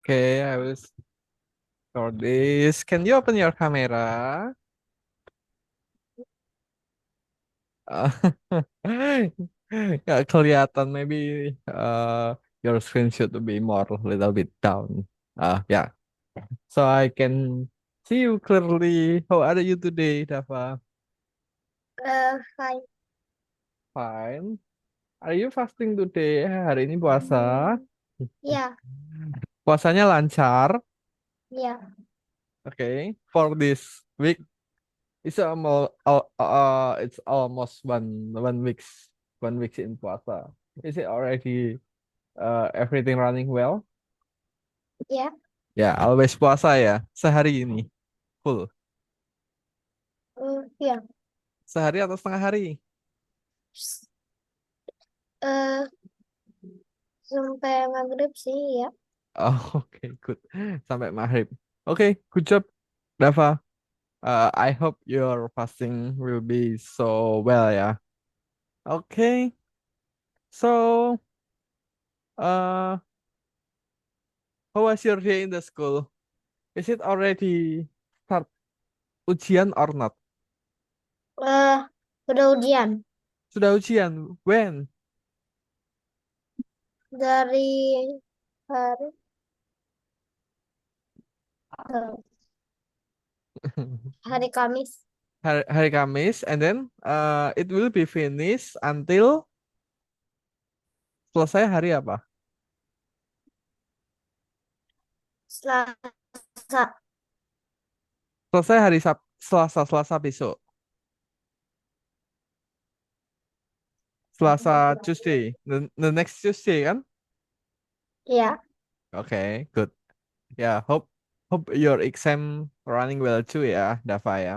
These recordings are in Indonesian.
Okay, I will start this. Can you open your camera? Uh, Nggak kelihatan. Maybe your screen should be more little bit down. Yeah. So I can see you clearly. How are you today, Dava? Fine. Fine. Are you fasting today? Hari ini puasa. Ya, Puasanya lancar. ya. Okay. For this week, it's almost one weeks in puasa. Is it already everything running well? Ya. Ya, always puasa ya. Sehari ini full. Ya. Sehari atau setengah hari? Eh, Sampai maghrib sih ya. Oh, oke, good. Sampai maghrib. Oke, good job, Dava. I hope your fasting will be so well ya. Okay, so uh, how was your day in the school? Is it already start ujian or not? Eh, Udah ujian Sudah ujian? When? dari hari eh, hari Kamis Hari Kamis, and then it will be finished until selesai hari apa? Selasa. Selesai hari Selasa besok. Selasa Tuesday. The next Tuesday kan? Ya. Okay, good. Yeah, hope your exam running well too ya, Dava ya.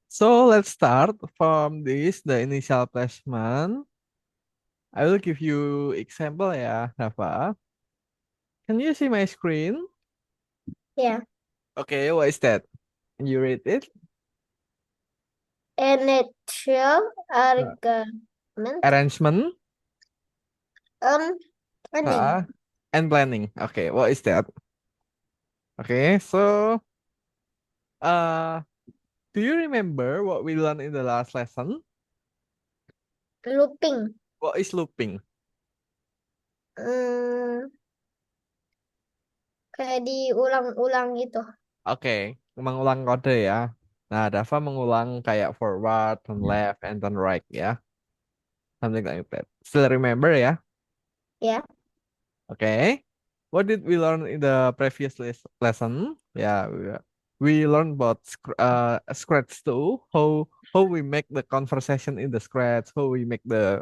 So let's start from this the initial placement. I will give you example ya, Dava. Can you see my screen? Ya. Okay, what is that? You read it? Initial Uh, argument Arrangement and planning. uh, and planning. Okay, what is that? Okay, so uh, do you remember what we learned in the last lesson? Looping. What is looping? Hmm, Kayak diulang-ulang gitu. Oke, mengulang kode ya. Nah, Dava mengulang kayak forward, turn left, and turn right ya. Something like that. Still remember ya? Ya. Okay. What did we learn in the previous lesson? Yeah, we learned about Scratch too. How we make the conversation in the Scratch, how we make the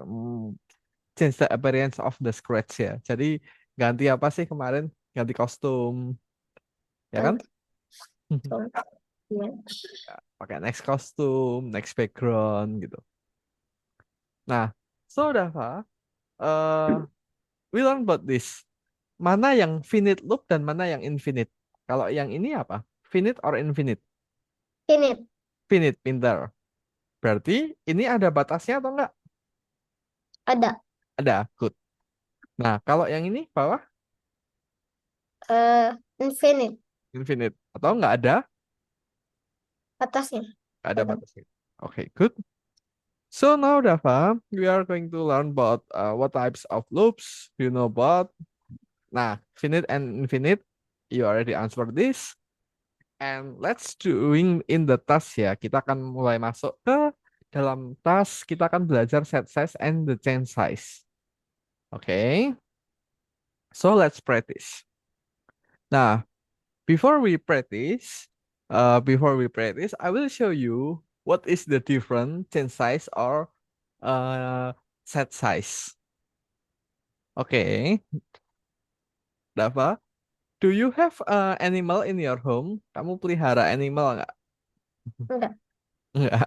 change the appearance of the Scratch ya. Jadi ganti apa sih kemarin? Ganti kostum, ya kan? Ganti. Ya. Pakai next kostum, next background gitu. Nah, so Dava, uh, we learn about this. Mana yang finite loop dan mana yang infinite? Kalau yang ini apa? Finite or infinite? Ini Finite, pinter. Berarti ini ada batasnya atau enggak? ada Ada, good. Nah, kalau yang ini bawah, infinite infinite. Atau enggak ada? atasnya. Enggak ada batasnya. Oke, good. So now, Dava, we are going to learn about what types of loops you know about. Nah, finite and infinite, you already answered this. And let's doing in the task ya. Kita akan mulai masuk ke dalam task. Kita akan belajar set size and the chain size. Oke. So let's practice. Nah, before we practice, I will show you what is the different chain size or uh, set size. Oke, Dava, do you have animal in your home? Kamu pelihara animal nggak? Enggak. Nggak.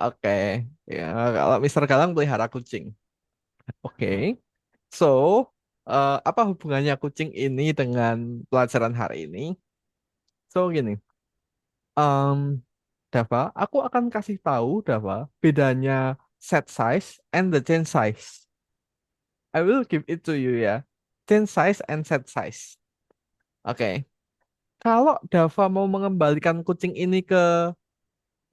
Oke, ya kalau Mister Galang pelihara kucing. Oke, so apa hubungannya kucing ini dengan pelajaran hari ini? So gini, um, Dava, aku akan kasih tahu Dava bedanya set size and the chain size. I will give it to you ya. change size and set size. Oke. Kalau Dava mau mengembalikan kucing ini ke,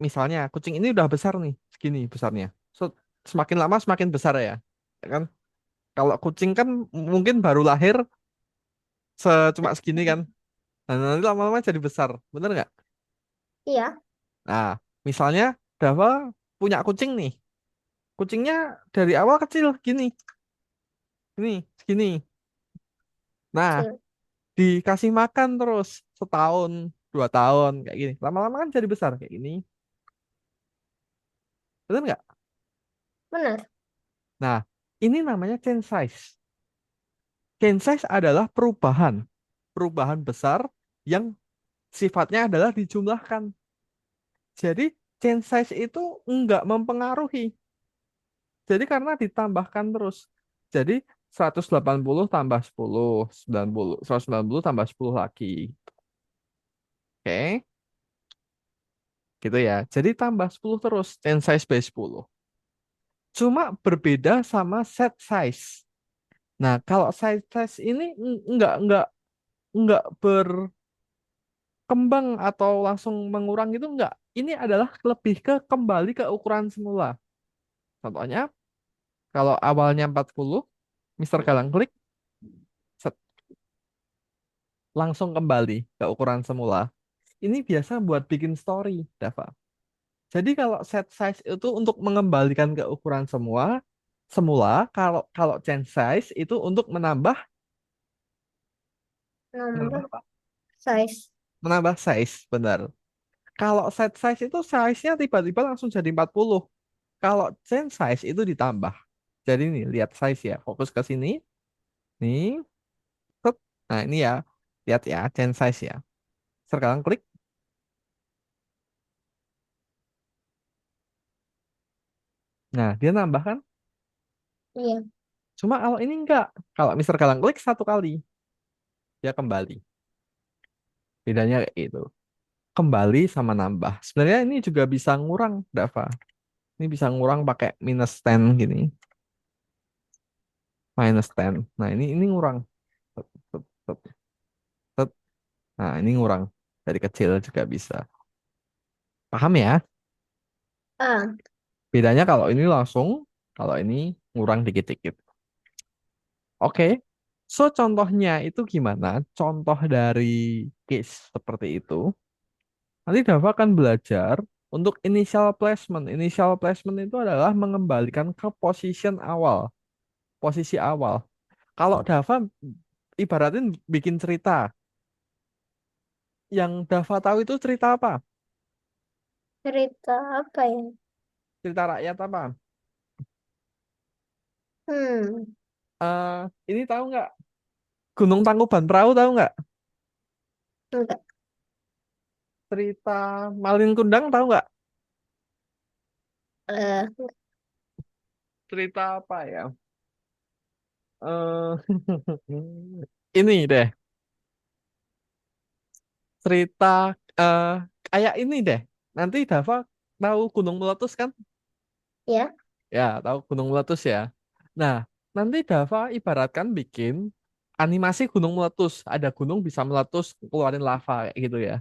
misalnya kucing ini udah besar nih, segini besarnya. So, semakin lama semakin besar ya. Ya kan? Kalau kucing kan mungkin baru lahir cuma segini kan. Nah, nanti lama-lama jadi besar. Bener nggak? Iya. Nah, misalnya Dava punya kucing nih. Kucingnya dari awal kecil gini. Ini, segini. Nah, Kecil. dikasih makan terus setahun, 2 tahun kayak gini. Lama-lama kan jadi besar kayak gini. Bener nggak? Benar. Nah, ini namanya change size. Change size adalah perubahan. Perubahan besar yang sifatnya adalah dijumlahkan. Jadi, change size itu nggak mempengaruhi. Jadi, karena ditambahkan terus. Jadi, 180 tambah 10, 90, 190 tambah 10 lagi. Oke, gitu ya. Jadi, tambah 10 terus. Change size by 10. Cuma berbeda sama set size. Nah, kalau set size ini nggak berkembang atau langsung mengurang gitu nggak. Ini adalah lebih ke kembali ke ukuran semula. Contohnya, kalau awalnya 40, Mister Galang klik set, langsung kembali ke ukuran semula. Ini biasa buat bikin story, Dava. Jadi kalau set size itu untuk mengembalikan ke ukuran semula, kalau kalau change size itu untuk menambah menambah Nambah apa? size. Menambah size, benar. Kalau set size itu size-nya tiba-tiba langsung jadi 40. Kalau change size itu ditambah. Jadi nih, lihat size ya. Fokus ke sini. Nih. Tet. Nah, ini ya. Lihat ya, change size ya. Sekarang klik. Nah, dia nambah kan? Iya. Cuma kalau ini enggak. Kalau Mister Galang klik satu kali, dia kembali. Bedanya kayak gitu. Kembali sama nambah. Sebenarnya ini juga bisa ngurang, Dava. Ini bisa ngurang pakai minus 10 gini. Minus 10. Nah, ini ngurang. Tet, tet, tet, tet. Nah, ini ngurang. Dari kecil juga bisa. Paham ya? Ah, Bedanya kalau ini langsung, kalau ini ngurang dikit-dikit. Oke. So, contohnya itu gimana? Contoh dari case seperti itu. Nanti Dava akan belajar untuk initial placement. Initial placement itu adalah mengembalikan ke position awal. Posisi awal. Kalau Dava ibaratin bikin cerita. Yang Dava tahu itu cerita apa? cerita apa ya? Cerita rakyat apa? Hmm, Eh, ini tahu nggak? Gunung Tangkuban Perahu tahu nggak? enggak. Cerita Malin Kundang tahu nggak? Eh, Cerita apa ya? eh ini deh, cerita eh kayak ini deh. Nanti Dava tahu Gunung Meletus kan? ya. Ya, tahu Gunung Meletus ya. Nah, nanti Dava ibaratkan bikin animasi gunung meletus. Ada gunung bisa meletus, keluarin lava kayak gitu ya.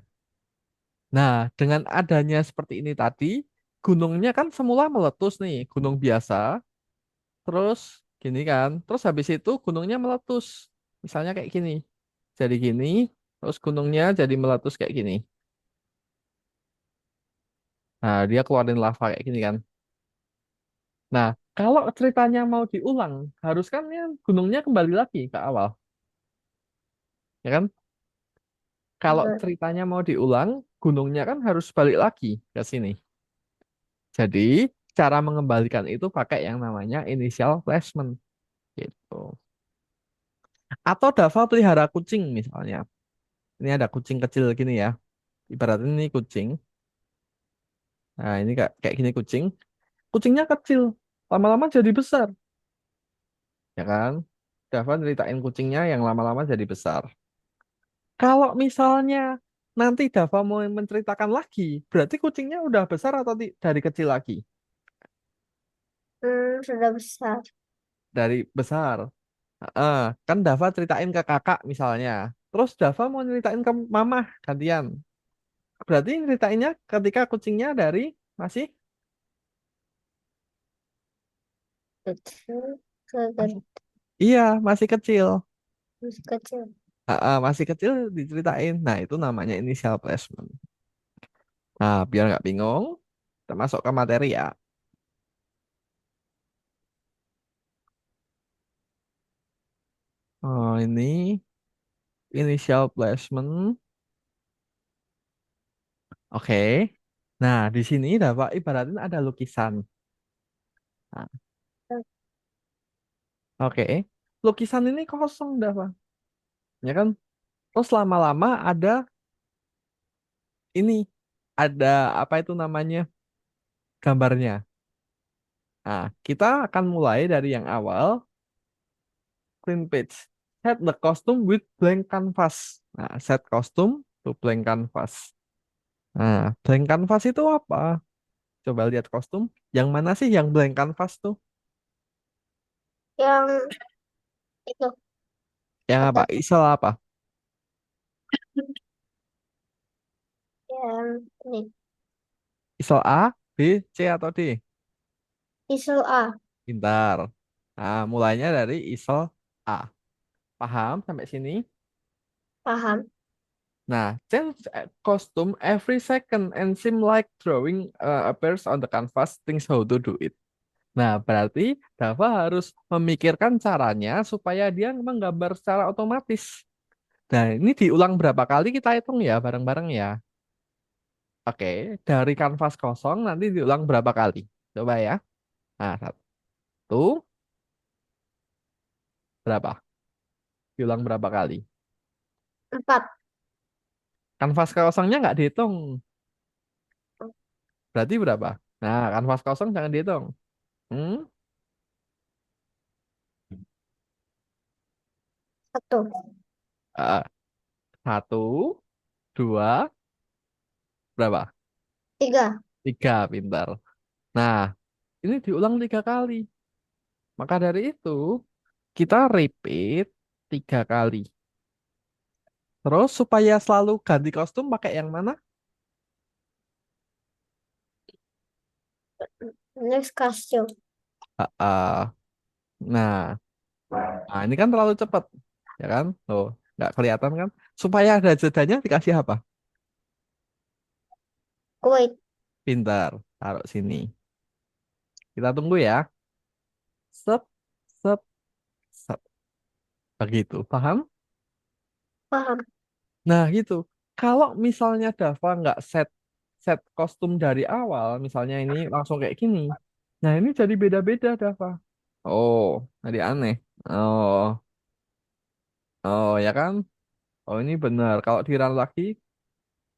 Nah, dengan adanya seperti ini tadi, gunungnya kan semula meletus nih, gunung biasa. Terus gini kan, terus habis itu gunungnya meletus. Misalnya kayak gini. Jadi gini, terus gunungnya jadi meletus kayak gini. Nah, dia keluarin lava kayak gini kan. Nah, kalau ceritanya mau diulang, harus kan ya gunungnya kembali lagi ke awal, ya kan? Kalau Benar. ceritanya mau diulang, gunungnya kan harus balik lagi ke sini. Jadi, cara mengembalikan itu pakai yang namanya initial placement gitu. Atau Dava pelihara kucing misalnya. Ini ada kucing kecil gini ya. Ibaratnya ini kucing. Nah, ini kayak gini kucing. Kucingnya kecil, lama-lama jadi besar, ya kan? Dava ceritain kucingnya yang lama-lama jadi besar. Kalau misalnya nanti Dava mau menceritakan lagi, berarti kucingnya udah besar atau dari kecil lagi? Sudah besar. Dari besar. Kan Dava ceritain ke kakak misalnya. Terus Dava mau ceritain ke mama gantian. Berarti ceritainnya ketika kucingnya dari masih Kecil ke masih iya masih kecil. masih kecil. Masih kecil diceritain. Nah itu namanya initial placement. Nah biar nggak bingung, kita masuk ke materi ya. Oh, ini initial placement. Oke. Nah di sini dapat ibaratin ada lukisan. Nah, oke. Lukisan ini kosong dapat, ya kan? Terus lama-lama ada ini, ada apa itu namanya gambarnya. Nah, kita akan mulai dari yang awal, clean page. Set the costume with blank canvas. Nah, set costume to blank canvas. Nah, blank canvas itu apa? Coba lihat kostum. Yang mana sih yang blank canvas tuh? Yang itu Yang apa? kata Isel apa? yang ini Isel A, B, C atau D? isul A. Pintar. Nah, mulainya dari isel A. Paham sampai sini? Paham? Nah, change costume every second and seem like drawing appears on the canvas, things how to do it. Nah, berarti Dava harus memikirkan caranya supaya dia menggambar secara otomatis. Nah, ini diulang berapa kali kita hitung ya bareng-bareng ya. Oke, dari kanvas kosong nanti diulang berapa kali? Coba ya. Nah, satu, berapa? Diulang berapa kali? 4. Kanvas kosongnya nggak dihitung. Berarti berapa? Nah, kanvas kosong jangan dihitung. Hmm? 1. Eh, satu, dua, berapa? 3. Tiga, pintar. Nah, ini diulang tiga kali. Maka dari itu, kita repeat tiga kali. Terus supaya selalu ganti kostum pakai yang mana? Next costume. Ah, ah. Nah, ini kan terlalu cepat, ya kan? Tuh, nggak kelihatan kan? Supaya ada jedanya dikasih apa? Wait. Pintar, taruh sini. Kita tunggu ya. Set, set, set. Begitu, paham? Paham? Nah, gitu. Kalau misalnya Dava nggak set set kostum dari awal, misalnya ini langsung kayak gini. Nah, ini jadi beda-beda, Dava. Oh, jadi aneh. Oh, oh ya kan? Oh, ini benar. Kalau di run lagi,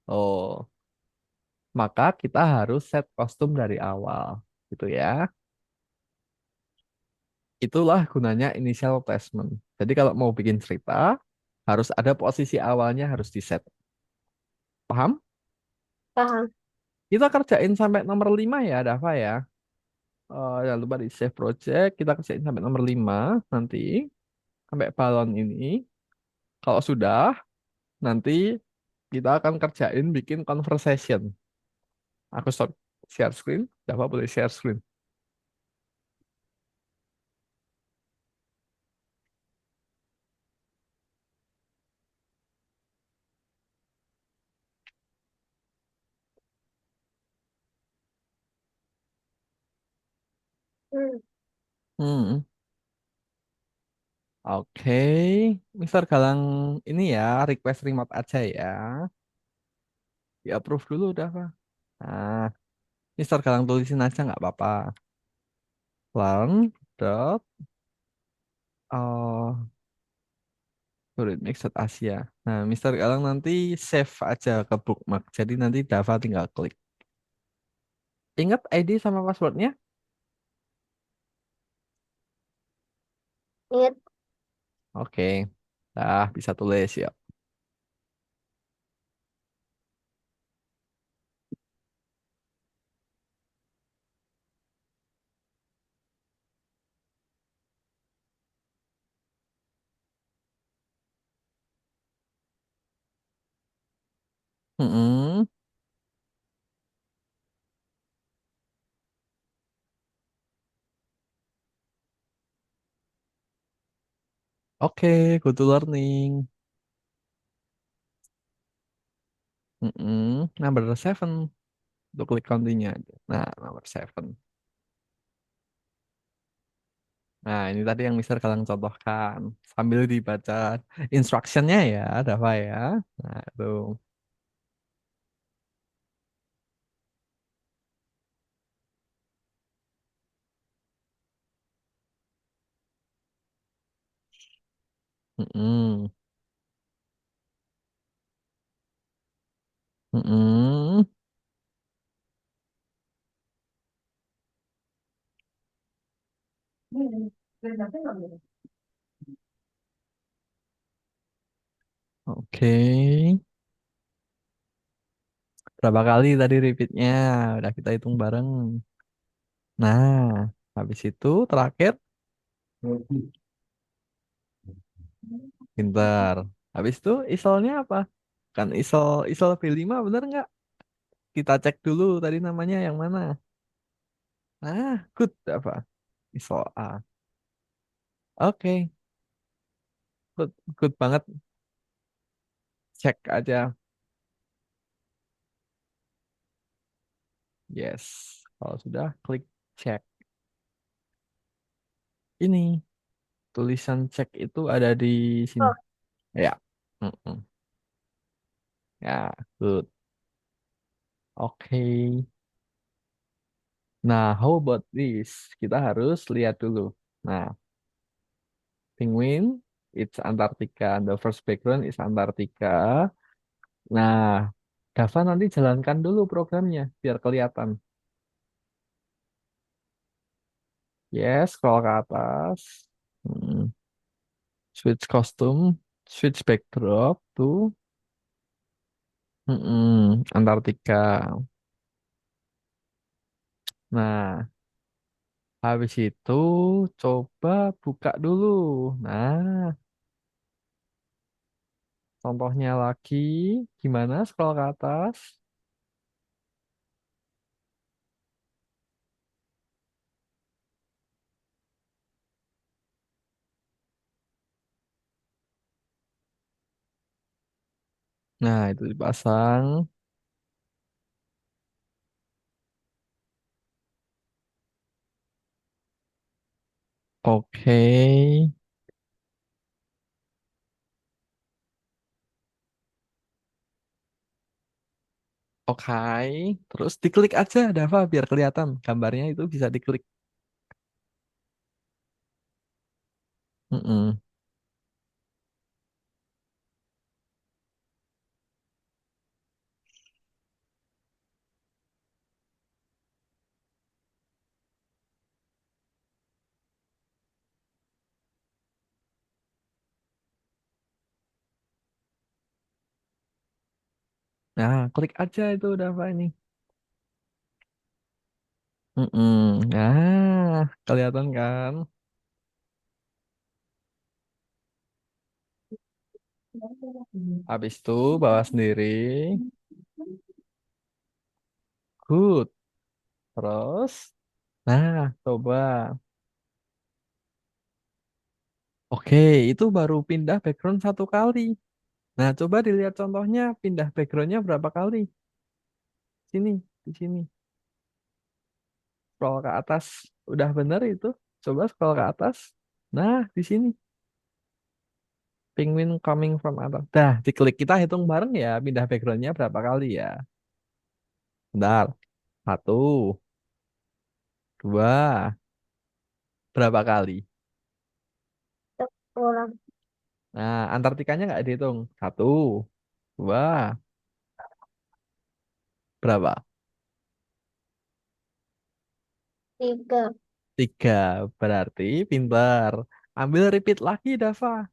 oh, maka kita harus set kostum dari awal, gitu ya. Itulah gunanya initial placement. Jadi kalau mau bikin cerita, harus ada posisi awalnya harus di set. Paham? Paham? Kita kerjain sampai nomor 5 ya, Dava ya. Jangan lupa di save project. Kita kerjain sampai nomor 5 nanti. Sampai balon ini. Kalau sudah, nanti kita akan kerjain bikin conversation. Aku stop share screen. Dava boleh share screen. Hmm. Hmm. Oke, Mister Galang ini ya request remote aja ya. Di approve dulu udah Pak. Nah, Mister Galang tulisin aja nggak apa-apa. Learn dot oh sorry, Mixed Asia. Nah, Mister Galang nanti save aja ke bookmark. Jadi nanti Dava tinggal klik. Ingat ID sama passwordnya? Ingat. Oke. Dah bisa tulis ya. Oke, go to learning. Number seven. Untuk klik continue aja. Nah, number seven. Nah, ini tadi yang Mister kalian contohkan. Sambil dibaca instructionnya ya, Dava ya. Nah, itu. Mm-mm. Mm-mm. Oke. Berapa kali tadi repeatnya? Udah kita hitung bareng. Nah, habis itu terakhir pinter. Habis itu isolnya apa? Kan isol B5 bener nggak? Kita cek dulu tadi namanya yang mana. Ah, good apa? Isol A. Oke, good, good banget. Cek aja. Yes. Kalau sudah, klik cek. Ini tulisan cek itu ada di sini. Oh, Ya. Mm-mm. Ya, good. Oke. Nah, how about this? Kita harus lihat dulu. Nah, penguin, it's Antartika. The first background is Antartika. Nah, Dava nanti jalankan dulu programnya biar kelihatan. Yes, scroll ke atas. Hmm, Switch costume, switch backdrop to Antartika. Nah, habis itu coba buka dulu. Nah, contohnya lagi gimana scroll ke atas? Nah, itu dipasang. Oke. Oke. Terus diklik aja, Dava, biar kelihatan. Gambarnya itu bisa diklik. Mm-mm. Nah, klik aja itu, Dava ini. Mm-mm. Nah, kelihatan kan? Habis itu bawa sendiri. Good. Terus, nah, coba. Oke, itu baru pindah background satu kali. Nah, coba dilihat contohnya, pindah backgroundnya berapa kali? Sini, di sini. Scroll ke atas. Udah bener itu. Coba scroll ke atas. Nah, di sini. Penguin coming from atas. Dah, diklik kita hitung bareng ya, pindah backgroundnya berapa kali ya. Bentar. Satu, dua, berapa kali? ulang Nah, Antartikanya nggak dihitung. Satu, dua, berapa? tiga. Tiga. Berarti pintar. Ambil repeat lagi, Dava.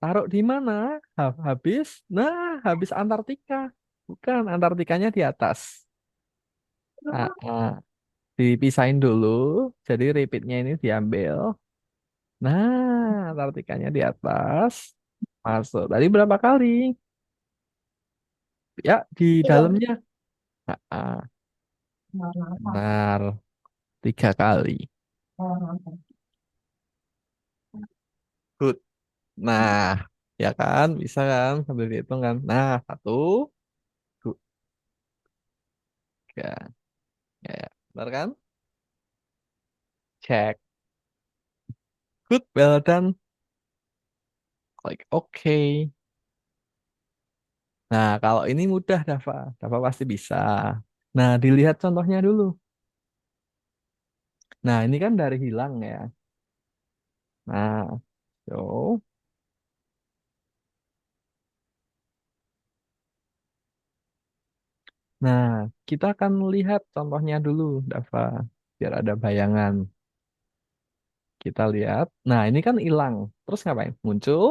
Taruh di mana? Habis. Nah, habis Antartika. Bukan, Antartikanya di atas. Ah, dipisahin dulu. Jadi repeatnya ini diambil. Nah, Antartikanya di atas. Masuk. Tadi berapa kali? Ya, di Tiga. dalamnya. Benar. 3 kali. Good. Nah, ya kan? Bisa kan? Sambil dihitung kan? Nah, satu, dua, tiga. Ya, ya. Benar kan? Cek. Good, well done. Klik OK. Nah, kalau ini mudah, Dava. Dava pasti bisa. Nah, dilihat contohnya dulu. Nah, ini kan dari hilang ya. Nah, so. Nah, kita akan lihat contohnya dulu, Dava. Biar ada bayangan. Kita lihat. Nah, ini kan hilang. Terus ngapain? Muncul,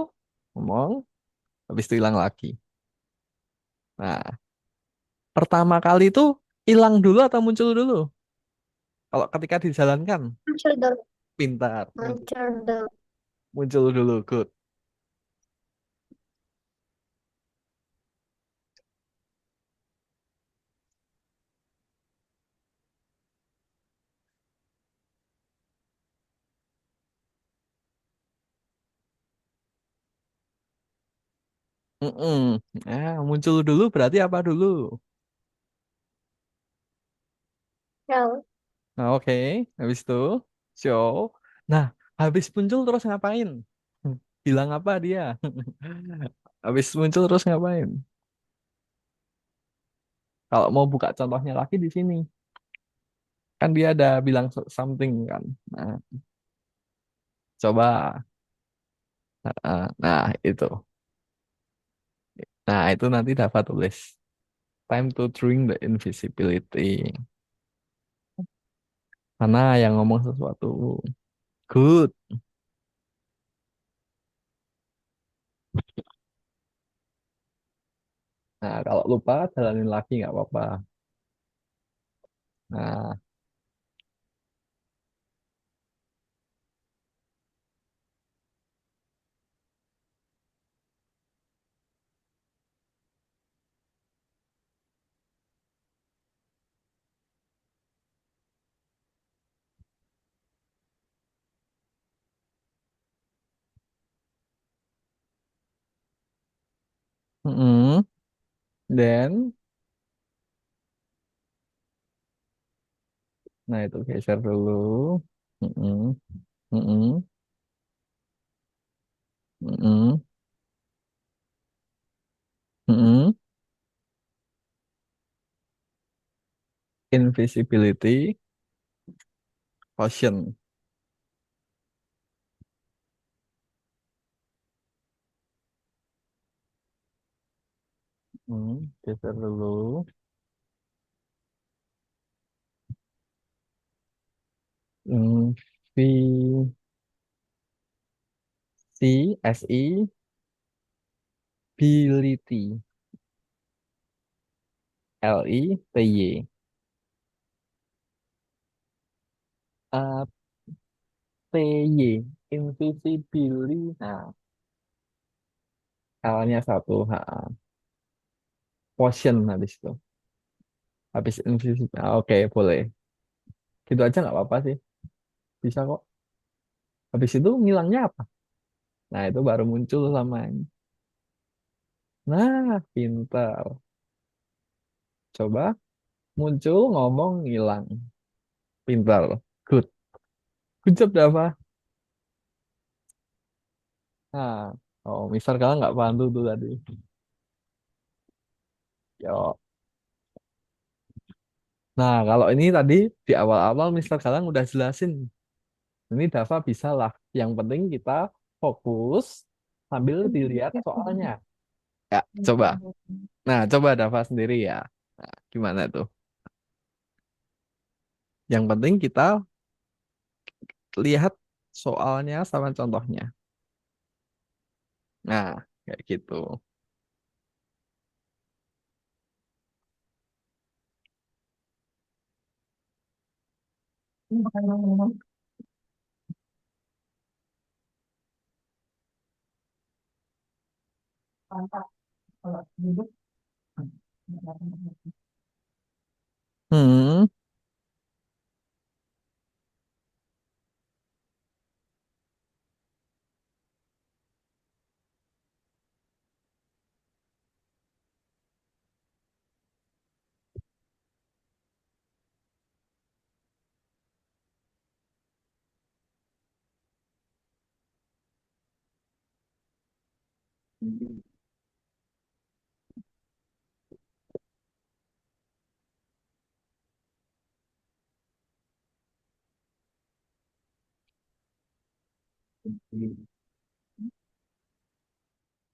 ngomong, habis itu hilang lagi. Nah, pertama kali itu hilang dulu atau muncul dulu? Kalau ketika dijalankan, Muncul dulu. pintar. Muncul, Muncul dulu. muncul dulu, good. Mm-mm. Nah, muncul dulu berarti apa dulu? Show. Nah, oke. Habis itu, show. Nah, habis muncul terus ngapain? Bilang apa dia? Habis muncul terus ngapain? Kalau mau buka contohnya lagi di sini, kan dia ada bilang something kan. Nah, coba. Nah, itu. Nah, itu nanti dapat tulis. Time to drink the invisibility. Mana yang ngomong sesuatu? Good. Nah, kalau lupa, jalanin lagi nggak apa-apa. Nah, mm then, nah itu geser dulu. Mm-mm. Mm-mm. Mm-mm. Mm-mm. Invisibility, caution. Geser dulu. Mm, Visibility, Lity. Ty, invisibility. Nah, L-nya satu. Ha. Caution habis itu. Habis invisible. Oke, boleh. Gitu aja nggak apa-apa sih. Bisa kok. Habis itu ngilangnya apa? Nah, itu baru muncul sama ini. Nah, pintar. Coba muncul, ngomong, ngilang. Pintar. Good. Good job, Dava. Nah, oh, misal kalian nggak bantu tuh tadi. Yo. Nah, kalau ini tadi di awal-awal misal kalian udah jelasin. Ini Dava bisa lah. Yang penting kita fokus sambil dilihat soalnya. Ya, coba. Nah, coba Dava sendiri ya. Nah, gimana tuh? Yang penting kita lihat soalnya sama contohnya. Nah, kayak gitu. Hmm,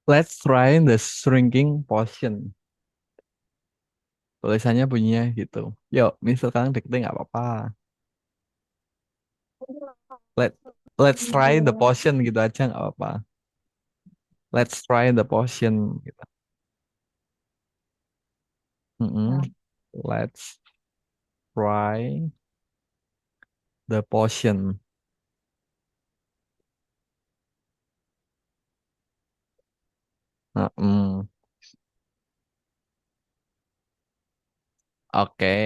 Let's try the shrinking potion. Tulisannya bunyinya gitu. Yuk, misalkan dikte nggak apa-apa. Let Let's try the potion gitu aja nggak apa-apa. Let's try the potion gitu. Mm-mm. Let's try the potion. Mm. Oke.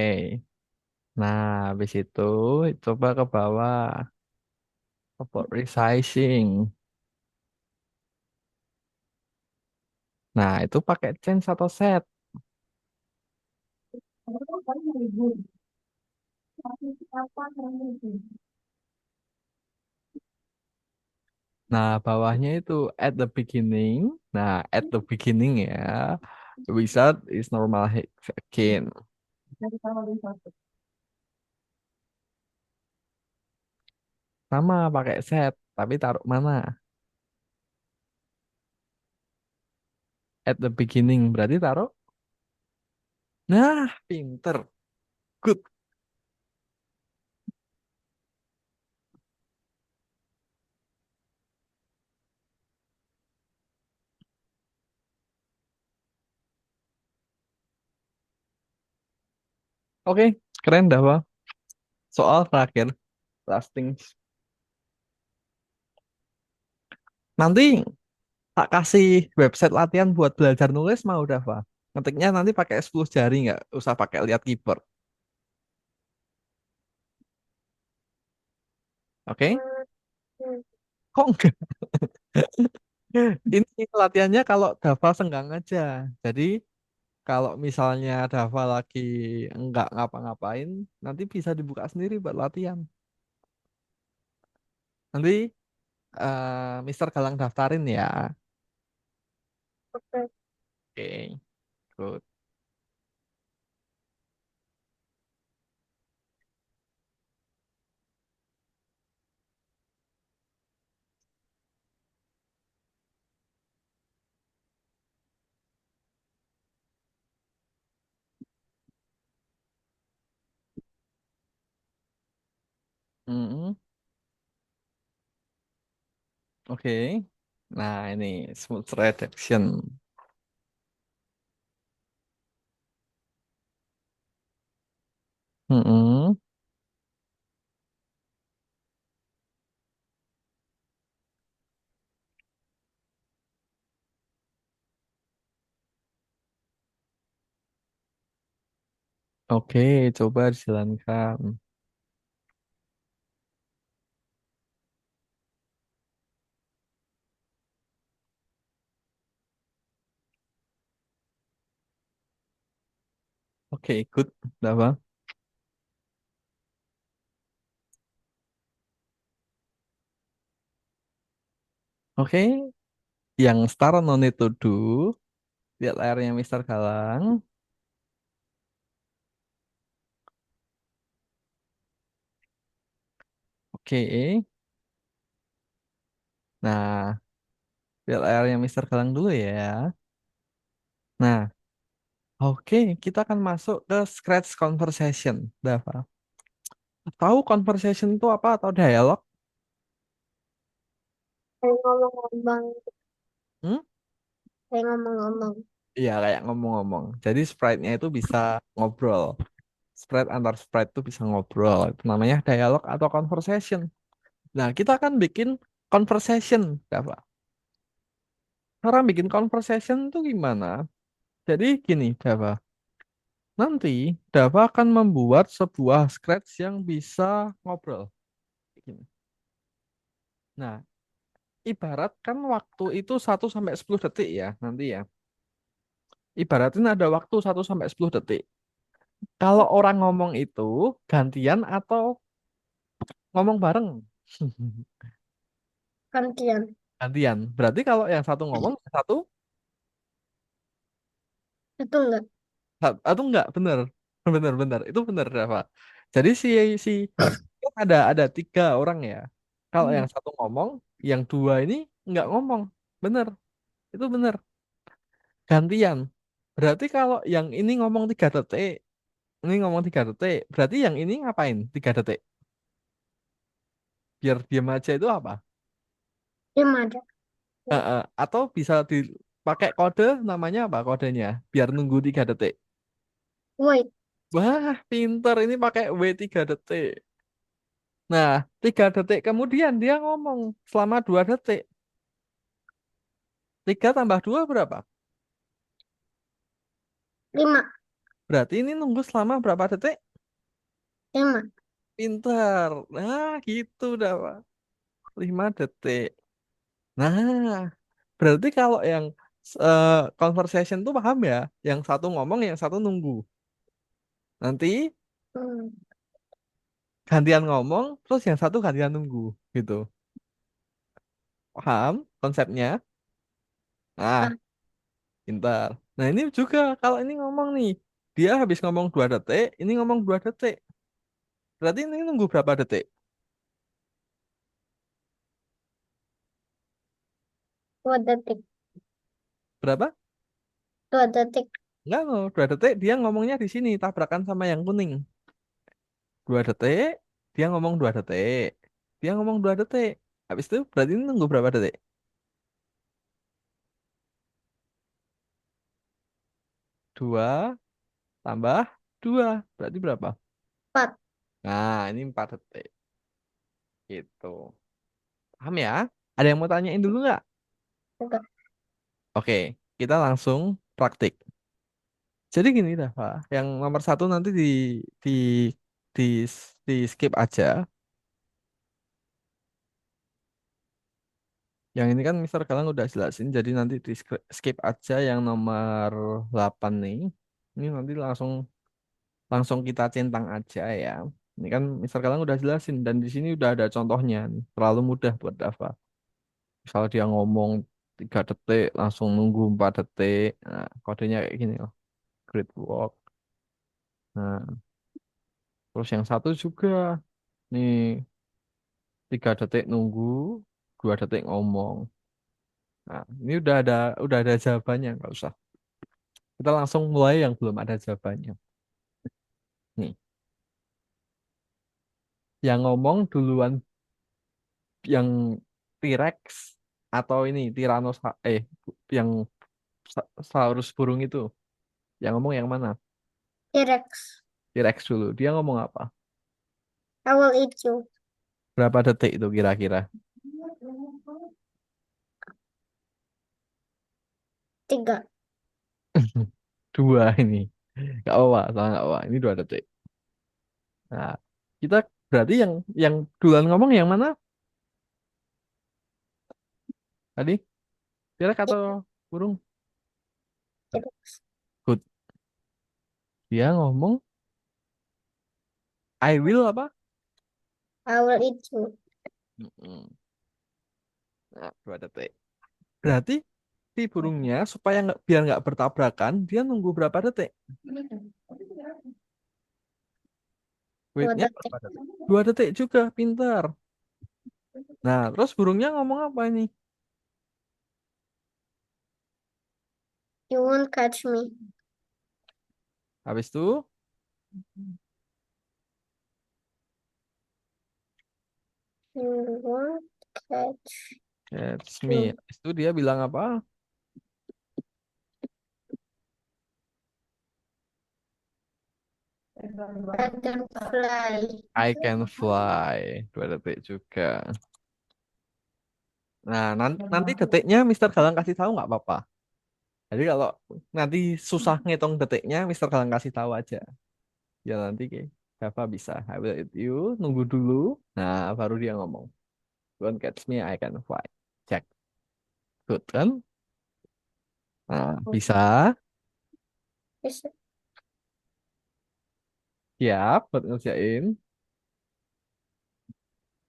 Nah, habis itu coba ke bawah. About resizing. Nah, itu pakai change atau set. Nah, bawahnya itu at the beginning. Nah, at the beginning ya. The wizard is normal again. Sama pakai set, tapi taruh mana? At the beginning berarti taruh. Nah, pinter. Good. Oke, keren dah, Pak. Soal terakhir, last things. Nanti tak kasih website latihan buat belajar nulis mau udah, Pak. Ngetiknya nanti pakai 10 jari nggak usah pakai lihat keyboard. Oke? Kok enggak? Ini latihannya kalau Dava senggang aja. Jadi kalau misalnya Dava lagi enggak ngapa-ngapain, nanti bisa dibuka sendiri buat latihan. Nanti Mister Galang daftarin ya. Oke. Oke, good. Mm, oke. Nah, ini smooth redaction. Mm-mm. Oke, coba dijalankan. Oke, good. Udah, Bang. Oke, yang start no need to do. Lihat layarnya Mister Galang. Oke. Nah, lihat layarnya Mister Galang dulu ya. Nah, oke, kita akan masuk ke Scratch Conversation. Dava. Tahu conversation itu apa atau dialog? Saya ngomong-ngomong. Hmm? Saya ngomong-ngomong. Iya, kayak ngomong-ngomong. Jadi sprite-nya itu bisa ngobrol. Sprite antar sprite itu bisa ngobrol. Itu namanya dialog atau conversation. Nah, kita akan bikin conversation, Dava. Cara bikin conversation itu gimana? Jadi gini, Dava. Nanti Dava akan membuat sebuah scratch yang bisa ngobrol. Gini. Nah, ibaratkan waktu itu 1 sampai 10 detik ya, nanti ya. Ibaratin ada waktu 1 sampai 10 detik. Kalau orang ngomong itu gantian atau ngomong bareng? Gantian. Gantian. Berarti kalau yang satu ngomong, yang satu. Itu enggak. Atau enggak? Bener. Bener, bener. Itu bener, Rafa. Jadi si kan ada tiga orang ya. Kalau yang satu ngomong, yang dua ini nggak ngomong. Bener. Itu bener. Gantian. Berarti kalau yang ini ngomong 3 detik, ini ngomong 3 detik, berarti yang ini ngapain 3 detik? Biar diam aja itu apa? Lima ada. Atau bisa dipakai kode, namanya apa kodenya? Biar nunggu 3 detik. Wait. Wah, pinter. Ini pakai W 3 detik. Nah, 3 detik kemudian dia ngomong selama 2 detik. 3 tambah 2 berapa? Lima. Berarti ini nunggu selama berapa detik? Lima. Pinter. Nah, gitu dah, Pak. 5 detik. Nah, berarti kalau yang conversation tuh paham ya? Yang satu ngomong, yang satu nunggu. Nanti Hmm. gantian ngomong, terus yang satu gantian nunggu. Gitu. Paham konsepnya? Nah, Ah, pintar. Nah, ini juga kalau ini ngomong nih. Dia habis ngomong 2 detik, ini ngomong 2 detik. Berarti ini nunggu berapa detik? 2 detik. Berapa? 2 detik. Enggak loh, 2 detik dia ngomongnya di sini tabrakan sama yang kuning. 2 detik, dia ngomong 2 detik. Dia ngomong 2 detik. Habis itu berarti ini nunggu berapa detik? 2 tambah 2. Berarti berapa? 4. Nah, ini 4 detik. Gitu. Paham ya? Ada yang mau tanyain dulu nggak? Enggak. Oke, kita langsung praktik. Jadi gini dah, Pak. Yang nomor satu nanti di di di skip aja. Yang ini kan Mister Galang udah jelasin, jadi nanti di skip aja yang nomor 8 nih. Ini nanti langsung langsung kita centang aja ya. Ini kan Mister Galang udah jelasin dan di sini udah ada contohnya nih. Terlalu mudah buat Dava. Misal dia ngomong 3 detik, langsung nunggu 4 detik. Nah, kodenya kayak gini loh. Great work. Nah, terus yang satu juga nih 3 detik nunggu, 2 detik ngomong. Nah, ini udah ada jawabannya, nggak usah. Kita langsung mulai yang belum ada jawabannya. Nih, yang ngomong duluan yang T-Rex atau ini yang Saurus burung itu. Yang ngomong yang mana? T-Rex. T-Rex dulu. Dia ngomong apa? I will eat you. Berapa detik itu kira-kira? 3. 2 ini. Gak apa, salah gak apa. Ini 2 detik. Nah, kita berarti yang duluan ngomong yang mana tadi? T-Rex atau burung? T-Rex. Good. Dia ngomong I will apa? I will eat you. Mm-mm. Nah, 2 detik. Berarti si burungnya supaya biar nggak bertabrakan, dia nunggu berapa detik? Dua Waitnya detik. berapa detik? 2 detik juga, pintar. Nah, terus burungnya ngomong apa ini? You won't catch me. Habis itu, You won't catch it's me. me. Habis itu dia bilang apa? I can fly. I can fly. 2 detik juga. Nah, nanti detiknya Mister Galang kasih tahu nggak apa-apa. Jadi kalau nanti susah ngitung detiknya, Mister Galang kasih tahu aja. Ya nanti Java bisa. I will eat you. Nunggu dulu. Nah, baru dia ngomong. Don't catch me, I can fly. Cek. Good kan? Nah, bisa. Bisa. Siap buat ngerjain.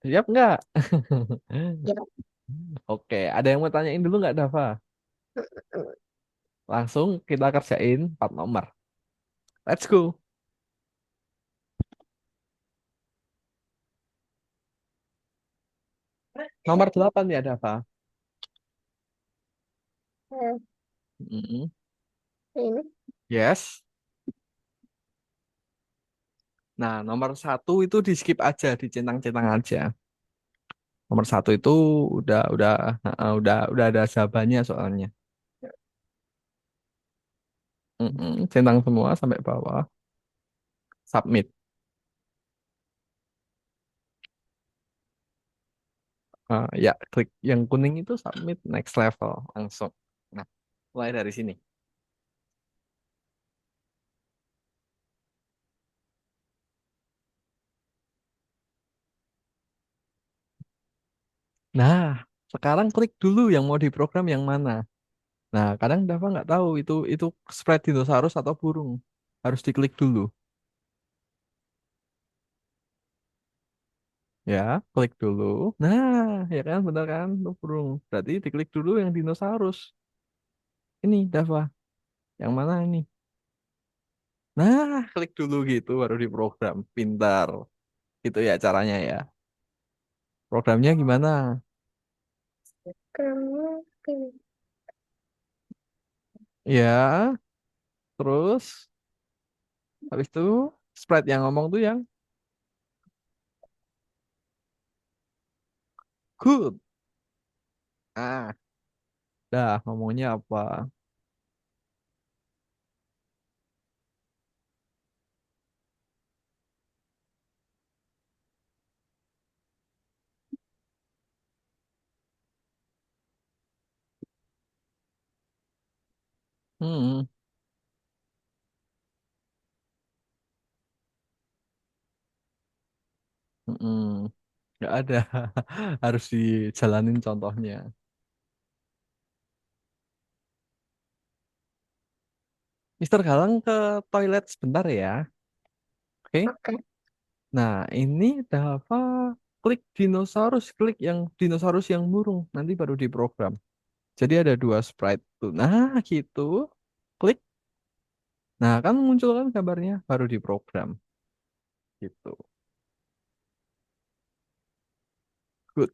Siap nggak? Ya. Oke, ada yang mau tanyain dulu nggak, Dava? Langsung kita kerjain 4 nomor. Let's go. Nomor 8 ya ada apa? Eh, Mm-mm. ini. Yes. Nah, nomor 1 itu di skip aja, dicentang-centang aja. Nomor 1 itu udah udah ada jawabannya soalnya. Centang semua sampai bawah. Submit. Ya, klik yang kuning itu submit next level langsung. Nah, mulai dari sini. Nah, sekarang klik dulu yang mau diprogram yang mana. Nah, kadang Dava nggak tahu itu spread dinosaurus atau burung. Harus diklik dulu. Ya, klik dulu. Nah, ya kan, bener kan, itu burung. Berarti diklik dulu yang dinosaurus. Ini Dava, yang mana ini? Nah, klik dulu gitu baru diprogram. Pintar. Itu ya caranya ya. Programnya gimana? Kamu pilih. Ya, terus habis itu sprite yang ngomong tuh yang good. Ah, dah ngomongnya apa? Hmm, hmm, nggak ada. Harus dijalanin contohnya. Mister Galang ke toilet sebentar ya. Oke. Oke. Nah, ini Dava klik dinosaurus, klik yang dinosaurus yang murung, nanti baru diprogram. Jadi ada dua sprite tuh. Nah, gitu. Klik. Nah, kan muncul kan gambarnya, baru diprogram. Gitu. Good.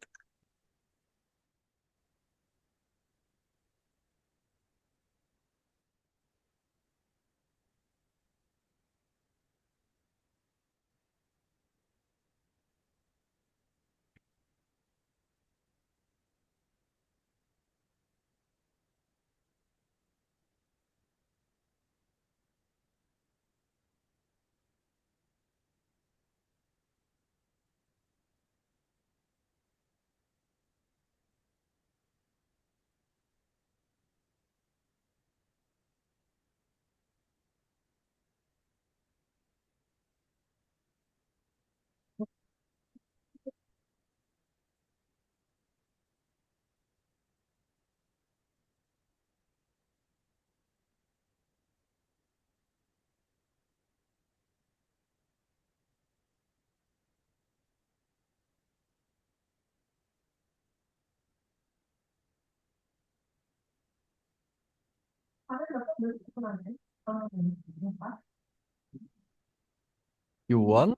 You want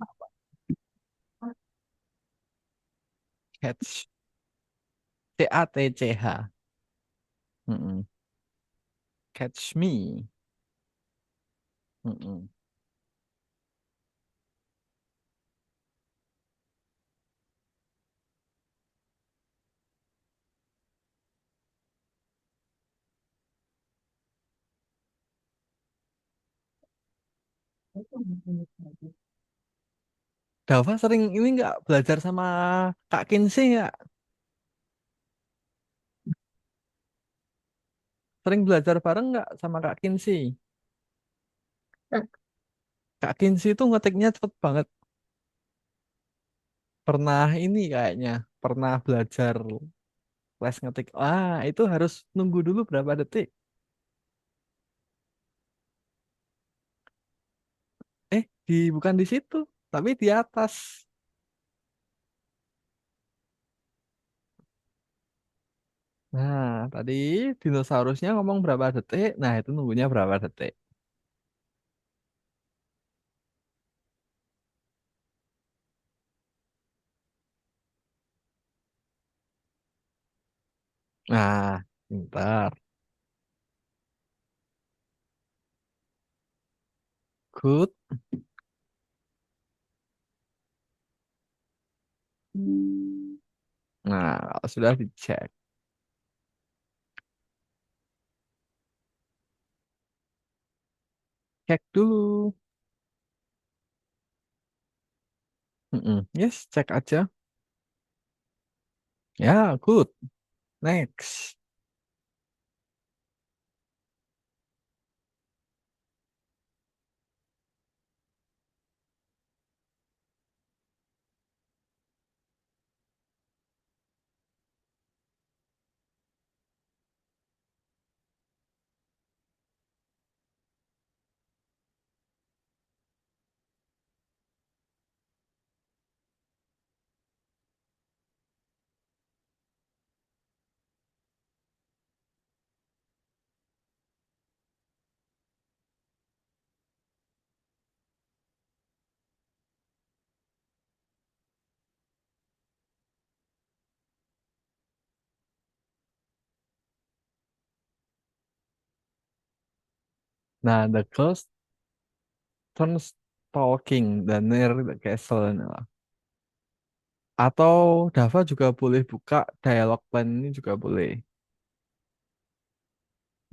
catch. CATCH. Mm-mm. Catch me. Mm-mm. Dava sering ini nggak belajar sama Kak Kinsey nggak? Sering belajar bareng nggak sama Kak Kinsey? Nah, Kak Kinsey itu ngetiknya cepet banget. Pernah ini kayaknya, pernah belajar les ngetik. Ah, itu harus nunggu dulu berapa detik. Bukan di situ, tapi di atas. Nah, tadi dinosaurusnya ngomong berapa detik, nah itu nunggunya berapa detik. Nah, pintar. Good. Nah, kalau sudah dicek. Cek dulu. Mm-mm. Yes, cek aja. Ya, good. Next. Nah, the ghost turns talking dan near the castle. Nah. Atau Dava juga boleh buka dialog plan ini juga boleh.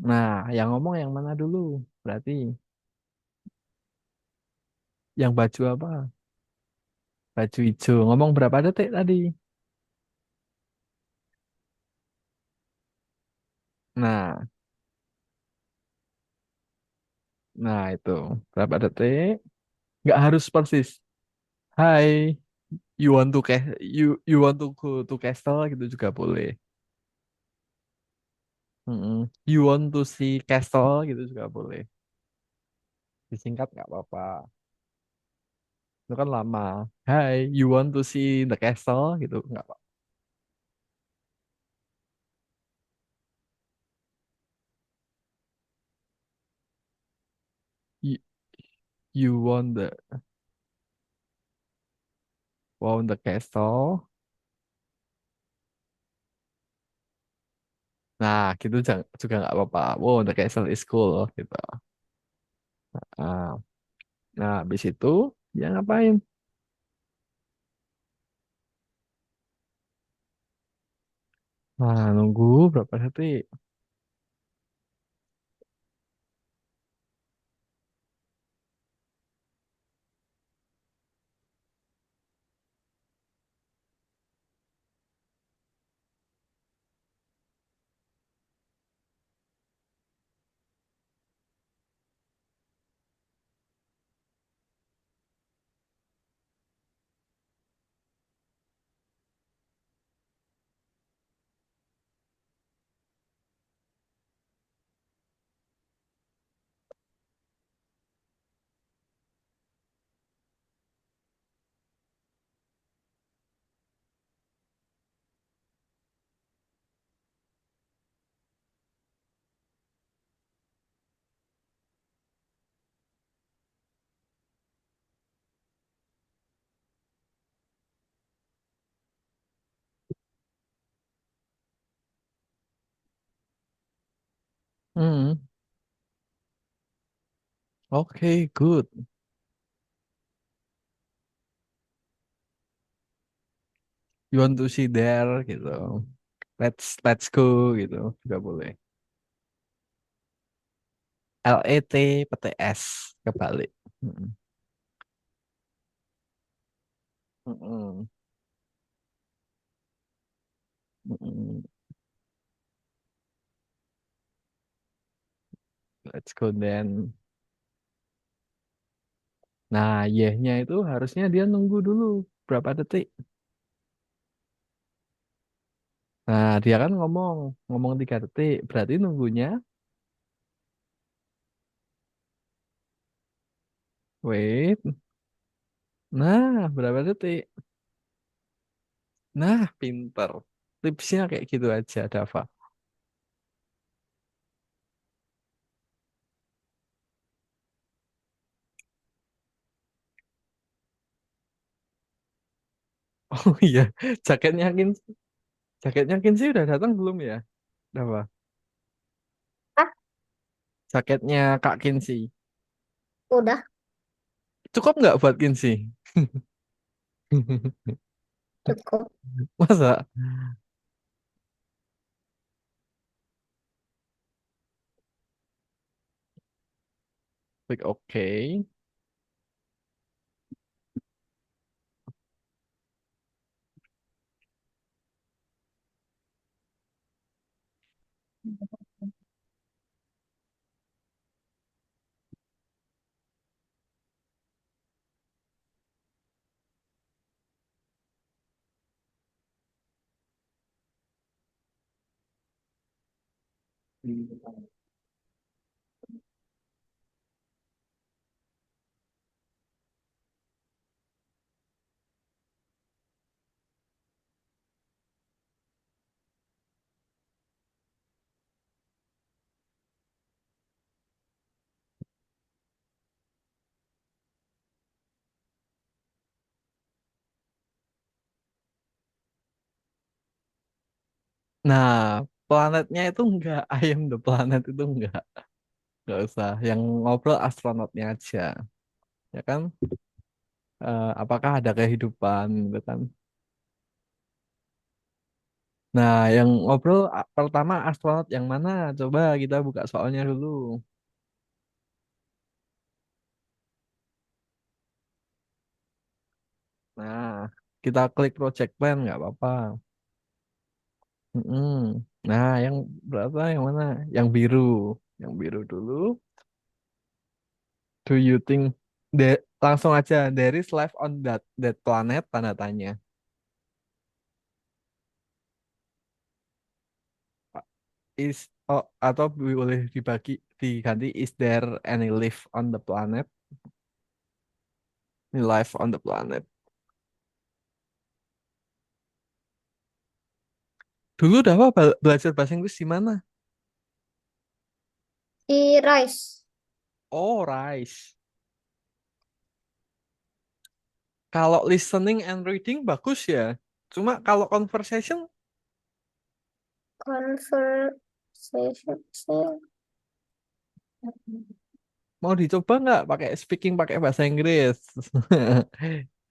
Nah, yang ngomong yang mana dulu? Berarti yang baju apa? Baju hijau. Ngomong berapa detik tadi? Nah, nah itu berapa detik? Nggak harus persis. Hai, you want to go to castle gitu juga boleh. Mm-mm. You want to see castle gitu juga boleh. Disingkat nggak apa-apa. Itu kan lama. Hai, you want to see the castle gitu nggak apa. You, you want the castle. Nah, gitu juga nggak apa-apa. Wow, the castle is cool gitu. Nah, nah habis itu dia ngapain? Nah, nunggu berapa detik? Hmm, oke, good. You want to see there gitu. Let's go gitu juga boleh. LET PTS kebalik. Mm-mm. Mm-mm. Mm-mm. Let's go then. Nah, yehnya itu harusnya dia nunggu dulu berapa detik. Nah, dia kan ngomong 3 detik. Berarti nunggunya, wait. Nah, berapa detik? Nah, pinter. Tipsnya kayak gitu aja, Dava. Oh iya, jaketnya Kin, jaketnya Kinsey udah datang belum ya? Udah apa? Ah, Jaketnya Kak Kinsey. udah Cukup nggak buat Kinsey? cukup. Masa? Like, oke. Nah, planetnya itu enggak, I am the planet itu enggak usah. Yang ngobrol astronotnya aja, ya kan? Apakah ada kehidupan, gitu kan? Nah, yang ngobrol pertama astronot yang mana? Coba kita buka soalnya dulu. Nah, kita klik project plan nggak apa-apa. Mm-mm. Nah, yang berapa? Yang mana? Yang biru. Yang biru dulu. Do you think langsung aja there is life on that planet? Tanda tanya. Is atau boleh dibagi diganti is there any life on the planet? Any life on the planet. Dulu udah apa belajar bahasa Inggris di mana? Di Rice. Oh, Rice. Kalau listening and reading bagus ya. Cuma kalau conversation Conversation sih. mau dicoba nggak pakai speaking pakai bahasa Inggris?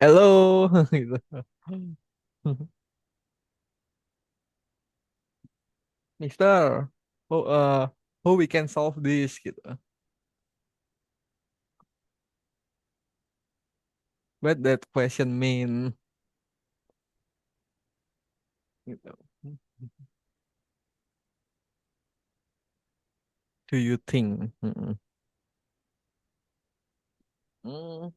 Hello gitu. Mister, how we can solve this gitu. What that question mean gitu. Do you think? Mm-mm. Mm,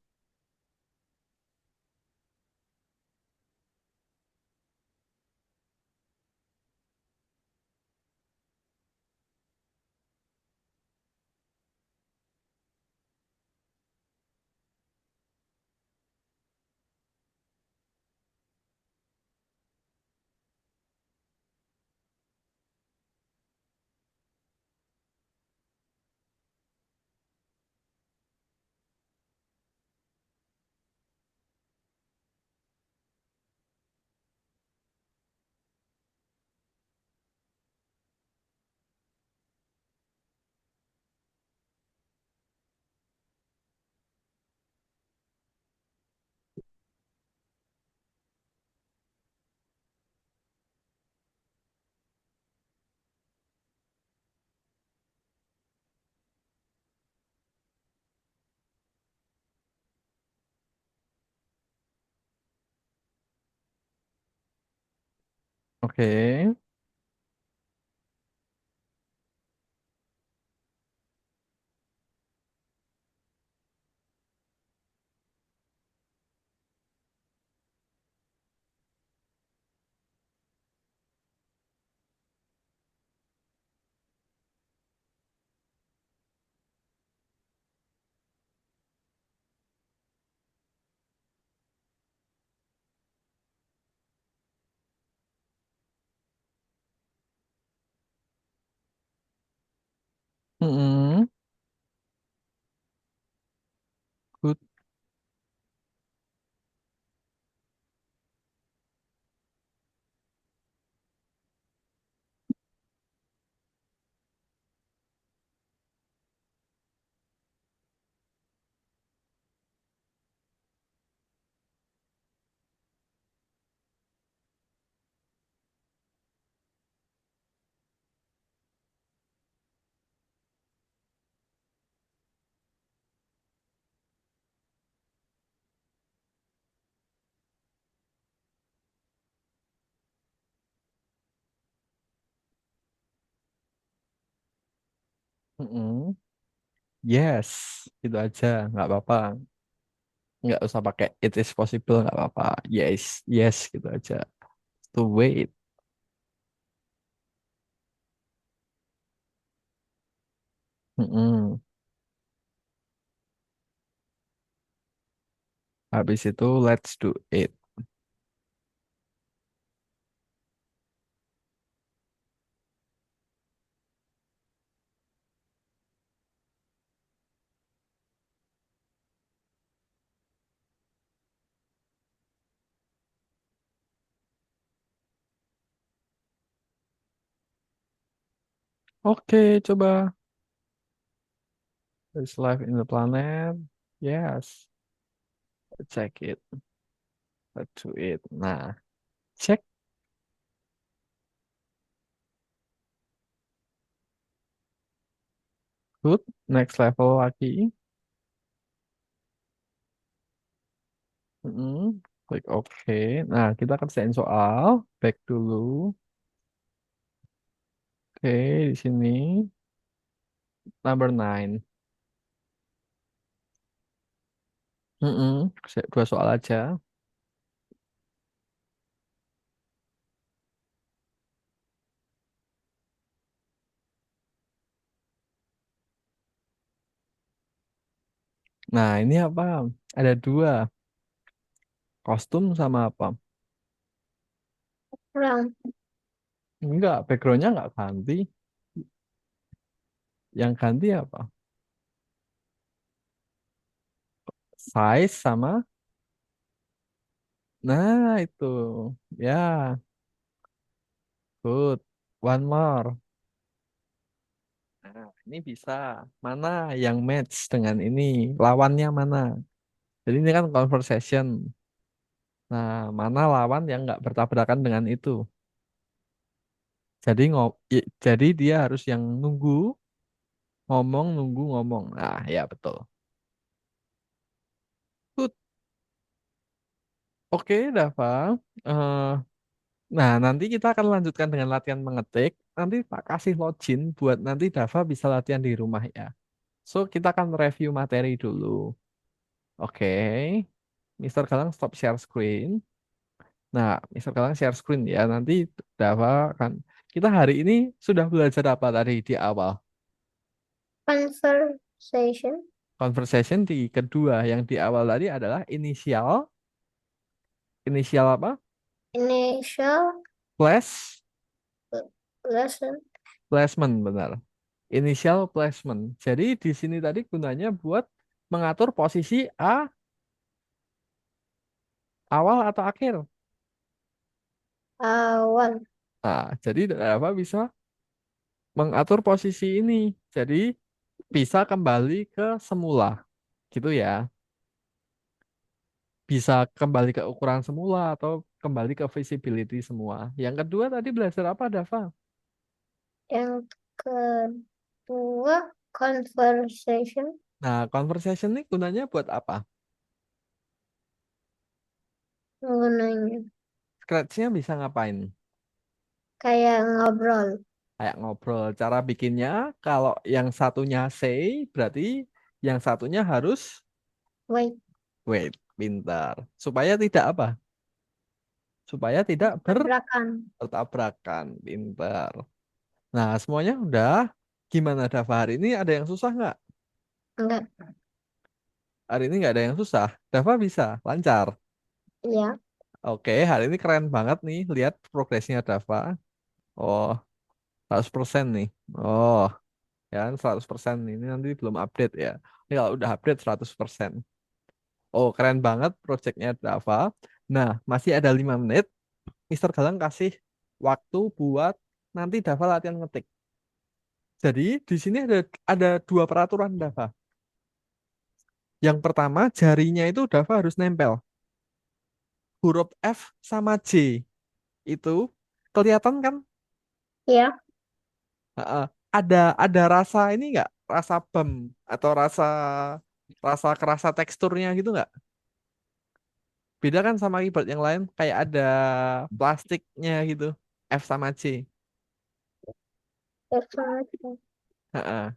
Oke. Mm-mm. Yes, itu aja, nggak apa-apa. Nggak usah pakai it is possible, nggak apa-apa. Yes, yes, gitu aja. To wait. Mm-mm. Habis itu let's do it. Oke, coba. There's life in the planet. Yes, check it. Let's do it. Nah, check. Good. Next level lagi. Mm-mm. Klik OK. Nah, kita kerjain soal. Back dulu. Oke, di sini. Number 9. Mm-mm. Dua soal aja. Nah, ini apa? Ada dua. Kostum sama apa? Round. Enggak, backgroundnya enggak ganti. Yang ganti apa? Size sama. Nah, itu. Ya, good. One more. Nah, ini bisa. Mana yang match dengan ini? Lawannya mana? Jadi ini kan conversation. Nah, mana lawan yang nggak bertabrakan dengan itu? Jadi dia harus yang nunggu, ngomong, nunggu, ngomong. Nah, ya betul. Good. Oke, Dava. Eh, nah, nanti kita akan lanjutkan dengan latihan mengetik. Nanti tak kasih login buat nanti Dava bisa latihan di rumah ya. So, kita akan review materi dulu. Oke. Mister Galang stop share screen. Nah, Mister Galang share screen ya. Nanti Dava akan. Kita hari ini sudah belajar apa tadi di awal? Conversation. Conversation di kedua. Yang di awal tadi adalah inisial. Inisial apa? Initial Flash. lesson. Placement, benar. Initial placement. Jadi di sini tadi gunanya buat mengatur posisi A awal atau akhir. Awal. Nah, jadi Dava bisa mengatur posisi ini. Jadi bisa kembali ke semula, gitu ya. Bisa kembali ke ukuran semula atau kembali ke visibility semua. Yang kedua tadi belajar apa, Dava? Yang kedua, conversation. Nah, conversation ini gunanya buat apa? Gunanya Scratch-nya bisa ngapain? kayak ngobrol. Kayak ngobrol. Cara bikinnya, kalau yang satunya say, berarti yang satunya harus Wait. wait, pintar. Supaya tidak apa? Supaya tidak Tabrakan. bertabrakan, pintar. Nah, semuanya udah. Gimana Dava hari ini ada yang susah nggak? Enggak. Hari ini nggak ada yang susah. Dava bisa, lancar. Ya. Oke, hari ini keren banget nih. Lihat progresnya Dava. Oh, 100% nih. Oh, ya kan 100%. Ini nanti belum update ya. Ini kalau udah update 100%. Oh, keren banget projectnya Dava. Nah, masih ada 5 menit. Mister Galang kasih waktu buat nanti Dava latihan ngetik. Jadi di sini ada dua peraturan Dava. Yang pertama, jarinya itu Dava harus nempel. Huruf F sama J itu kelihatan kan? Ya. Heeh. Ada rasa ini nggak? Rasa bem atau rasa rasa kerasa teksturnya gitu nggak? Beda kan sama keyboard yang lain, kayak ada plastiknya gitu. F sama C. Affirmative. Heeh.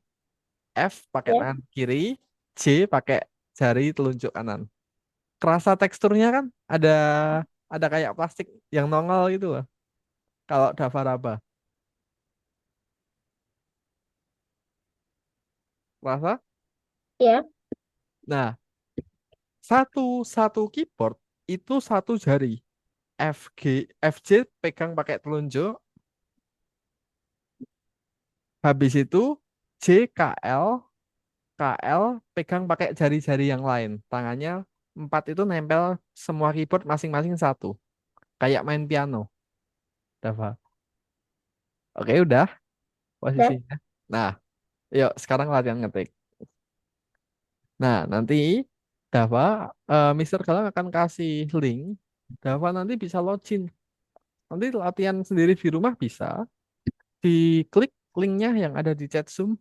F pakai Ya. tangan kiri, J pakai jari telunjuk kanan. Kerasa teksturnya kan ada kayak plastik yang nongol gitu loh. Kalau Dava raba, kerasa? Ya. Nah, satu satu keyboard itu satu jari. FJ pegang pakai telunjuk, habis itu JKL KL pegang pakai jari-jari yang lain. Tangannya empat itu nempel semua keyboard masing-masing satu. Kayak main piano. Dava. Oke, udah Udah. posisinya. Nah, yuk sekarang latihan ngetik. Nah, nanti Dava, Mister Galang akan kasih link. Dava nanti bisa login. Nanti latihan sendiri di rumah bisa. Diklik linknya yang ada di chat Zoom.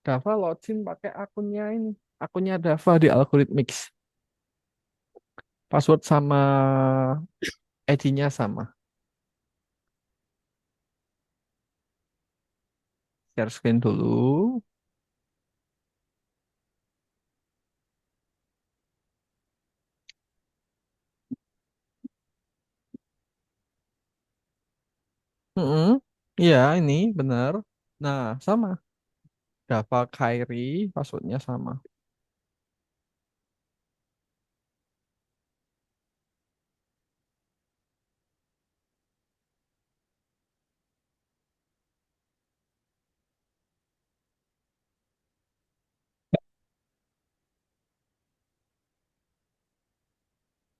Dava login pakai akunnya ini. Akunnya Dava di Algorithmics. Password sama ID-nya sama. Share screen dulu. Mm-mm. Iya, ini benar. Nah, sama. Dava Khairi, passwordnya sama.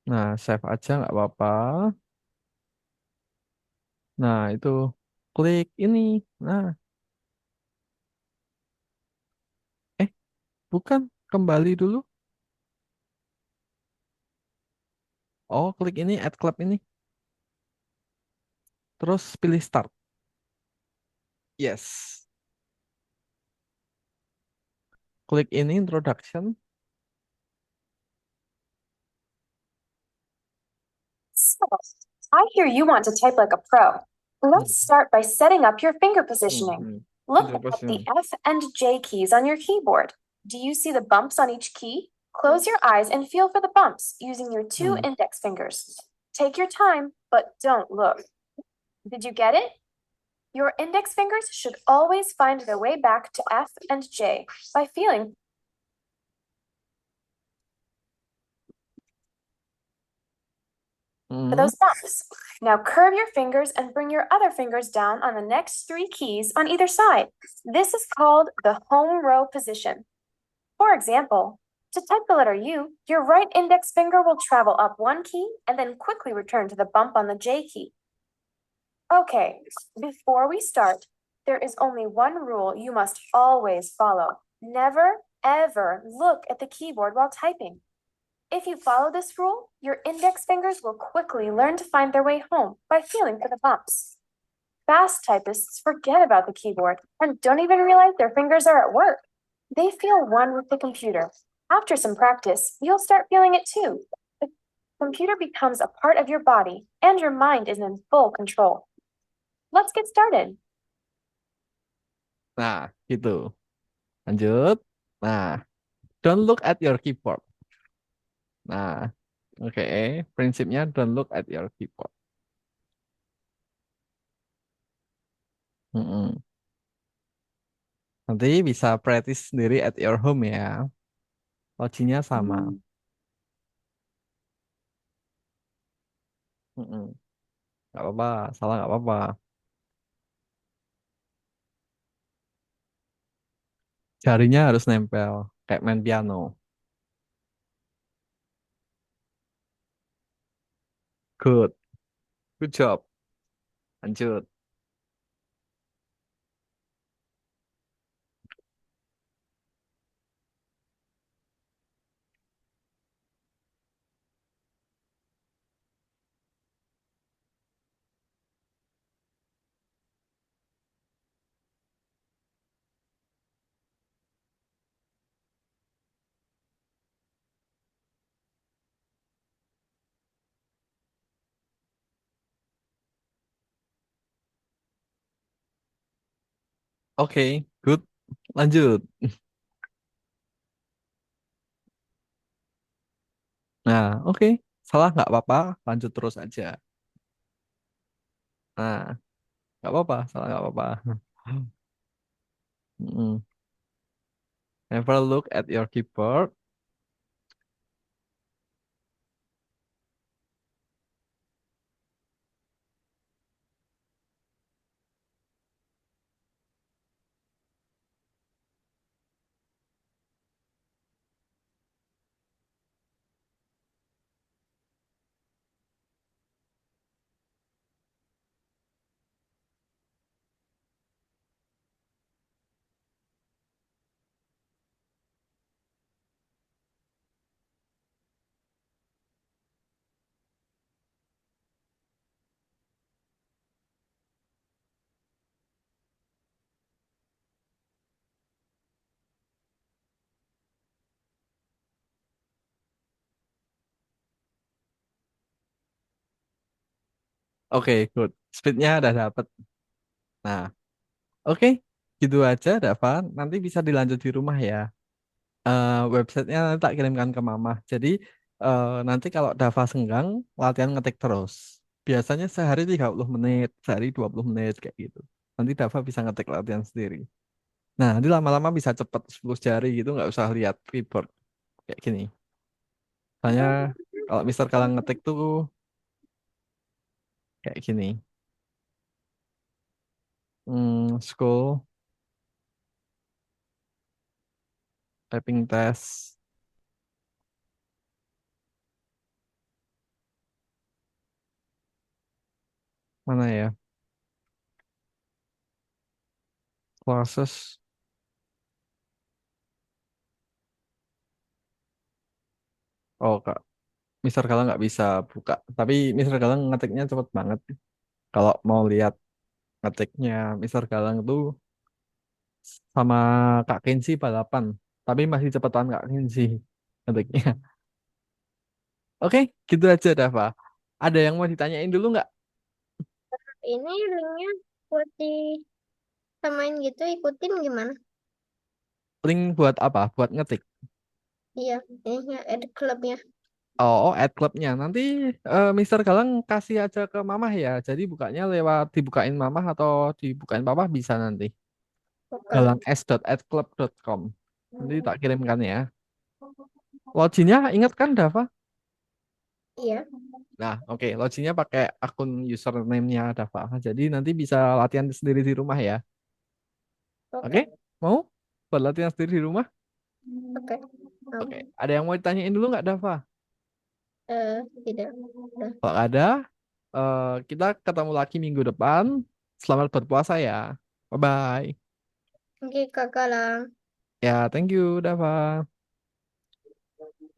Nah, save aja nggak apa-apa. Nah, itu klik ini. Nah, eh, bukan. Kembali dulu. Oh, klik ini, add club ini. Terus pilih start. Yes. Klik ini, introduction. So, I hear you want to type like a pro. Let's Hmm. start by setting up your finger positioning. Hmm. Look Finger at the position. F and J keys on your keyboard. Do you see the bumps on each key? Close your eyes and feel for the bumps using your two Hmm. index fingers. Take your time, but don't look. Did you get it? Your index fingers should always find their way back to F and J by feeling for Hmm. those bumps. Now curve your fingers and bring your other fingers down on the next three keys on either side. This is called the home row position. For example, to type the letter U, your right index finger will travel up one key and then quickly return to the bump on the J key. Okay, before we start, there is only one rule you must always follow. Never, ever look at the keyboard while typing. If you follow this rule, your index fingers will quickly learn to find their way home by feeling for the bumps. Fast typists forget about the keyboard and don't even realize their fingers are at work. They feel one with the computer. After some practice, you'll start feeling it too. The computer becomes a part of your body and your mind is in full control. Let's get started. Nah, gitu. Lanjut. Nah, don't look at your keyboard. Nah, oke. Prinsipnya don't look at your keyboard. Mm-mm. Nanti bisa practice sendiri at your home ya. Loginya sama. Mm-mm. Gak apa-apa, salah gak apa-apa. Jarinya harus nempel, kayak main piano. Good, good job. Lanjut. Oke, good. Lanjut. Nah, oke. Salah nggak apa-apa. Lanjut terus aja. Nah, nggak apa-apa. Salah nggak apa-apa. Mm. Never look at your keyboard. Oke, good. Speednya udah dapet. Nah, oke. Gitu aja, Dava. Nanti bisa dilanjut di rumah ya. Websitenya nanti tak kirimkan ke Mama. Jadi nanti kalau Dava senggang, latihan ngetik terus. Biasanya sehari 30 menit, sehari 20 menit kayak gitu. Nanti Dava bisa ngetik latihan sendiri. Nah, nanti lama-lama bisa cepet 10 jari gitu, nggak usah lihat keyboard kayak gini. Soalnya kalau Mister Kalang ngetik tuh kayak gini. School, typing test, mana ya? Classes. Oh, Kak. Mister Kalang nggak bisa buka. Tapi Mister Kalang ngetiknya cepet banget. Kalau mau lihat ngetiknya Mister Galang tuh sama Kak Kenzi balapan, tapi masih cepetan Kak Kenzi ngetiknya. Oke, gitu aja Dava. Ada yang mau ditanyain dulu nggak? Ini linknya buat disamain gitu, ikutin gimana? Link buat apa? Buat ngetik. Iya, ini ada klubnya. Oh, add clubnya. Nanti Mister Galang kasih aja ke Mamah ya. Jadi bukanya lewat dibukain Mamah atau dibukain Papa bisa nanti. Oke. galangs.adclub.com. Nanti tak kirimkan ya. Loginnya ingat kan Dava? Iya, Nah, oke, loginnya pakai akun username-nya Dava. Jadi nanti bisa latihan sendiri di rumah ya. Oke, oke, mau buat latihan sendiri di rumah? oke. Mau. Oke, ada yang mau ditanyain dulu nggak Dava? Tidak. Udah. Kalau ada, kita ketemu lagi minggu depan. Selamat berpuasa ya. Bye-bye. Oke, Kakak lah. Ya, thank you, Dava.